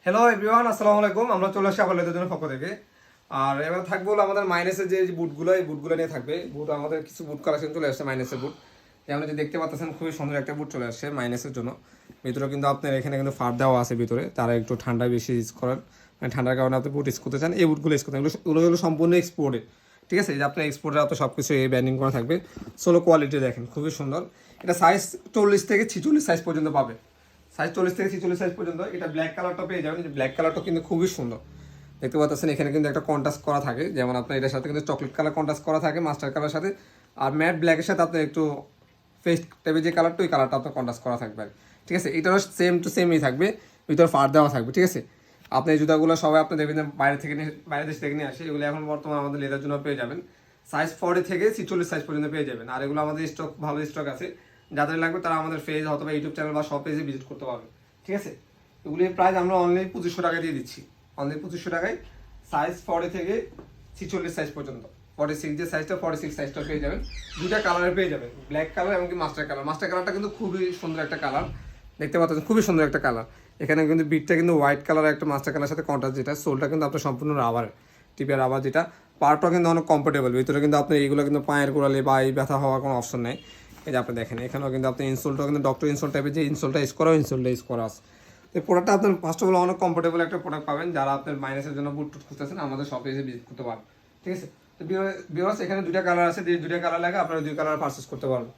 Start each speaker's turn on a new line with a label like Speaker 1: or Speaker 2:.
Speaker 1: Hello everyone, আসসালামু আলাইকুম। আমরা চলে আসি আবার লেদার জন্য পক্ষ থেকে। আর এবার থাকবো হলো আমাদের মাইনাসের যে বুটগুলো, এই বুটগুলো নিয়ে থাকবে। বুট আমাদের কিছু বুট কালেকশন চলে আসছে মাইনাসের বুট, যেমন যে দেখতে পাচ্ছেন খুবই সুন্দর একটা বুট চলে আসছে মাইনাসের জন্য। ভিতরে কিন্তু আপনার এখানে কিন্তু ফার দেওয়া আছে ভিতরে, তারা একটু ঠান্ডা বেশি ইউজ করেন, মানে ঠান্ডার কারণে আপনি বুট ইউজ করতে চান, এই বুটগুলো ইউজ করতে এগুলো হলো সম্পূর্ণ এক্সপোর্টে। ঠিক আছে, এই যে আপনার এক্সপোর্টের তো সব কিছু এই ব্যান্ডিং করা থাকবে। সোলো কোয়ালিটি দেখেন খুবই সুন্দর। এটা সাইজ 40 থেকে 46 সাইজ পর্যন্ত পাবে। সাইজ 40 থেকে 46 সাইজ পর্যন্ত। এটা ব্ল্যাক কালারটা পেয়ে যাবেন। ব্ল্যাক কালারটা কিন্তু খুবই সুন্দর, দেখতে পাচ্ছেন। এখানে কিন্তু একটা কন্ট্রাস্ট করা থাকে, যেমন আপনার এটার সাথে কিন্তু চকলেট কালার কন্ট্রাস্ট করা থাকে মাস্টার কালার সাথে, আর ম্যাট ব্ল্যাকের সাথে আপনার একটু ফেস্ট টাইপের যে কালারটা, ওই কালারটা আপনার কন্ট্রাস্ট করা থাকবে। ঠিক আছে, এটারও সেম টু সেমই থাকবে, ভিতরে ফার দেওয়া থাকবে। ঠিক আছে, আপনি এই জুতাগুলো সবাই আপনি দেখবেন বাইরে দেশ থেকে নিয়ে আসে, এগুলো এখন বর্তমানে আমাদের লেদার জন্য পেয়ে যাবেন। সাইজ 40 থেকে 46 সাইজ পর্যন্ত পেয়ে যাবেন। আর এগুলো আমাদের স্টক, ভালো স্টক আছে। যাদের লাগবে তারা আমাদের পেজ অথবা ইউটিউব চ্যানেল বা সব পেজে ভিজিট করতে পারবে। ঠিক আছে, এগুলির প্রাইস আমরা অনলি 2500 টাকা দিয়ে দিচ্ছি। অনলি 2500 টাকায় সাইজ 40 থেকে 46 সাইজ পর্যন্ত। 46 যে সাইজটা, 46 সাইজটা পেয়ে যাবেন। দুটা কালারে পেয়ে যাবেন, ব্ল্যাক কালার এবং মাস্টার কালার। মাস্টার কালারটা কিন্তু খুবই সুন্দর একটা কালার, দেখতে পাচ্ছেন খুবই সুন্দর একটা কালার। এখানে কিন্তু বিটটা কিন্তু হোয়াইট কালার, একটা মাস্টার কালার সাথে কন্ট্রাস্ট, যেটা সোলটা কিন্তু আপনার সম্পূর্ণ রাবার, টিপের রাবার, যেটা পাটা কিন্তু অনেক কমফোর্টেবল। ভিতরে কিন্তু আপনি এইগুলো কিন্তু পায়ের গোড়ালে বা এই ব্যথা হওয়ার কোনো অপশন নেই। এই যে আপনি দেখেন, এখানেও কিন্তু আপনি ইনসোলটাও কিন্তু ডক্টর ইনসোল টাইপের, যে ইনসোলটা ইউজ করা আছে। এই প্রোডাক্টটা আপনার ফার্স্ট অফ অল অনেক কমফোর্টেবল একটা প্রোডাক্ট পাবেন। যারা আপনার মাইনাসের জন্য বুট টুট খুঁজতেছেন, আমাদের শপে এসে ভিজিট করতে পারেন। ঠিক আছে, তো ভিউয়ার্স এখানে দুইটা কালার আছে, যে দুইটা কালার লাগে আপনারা দুই কালার পারচেস করতে পারবেন।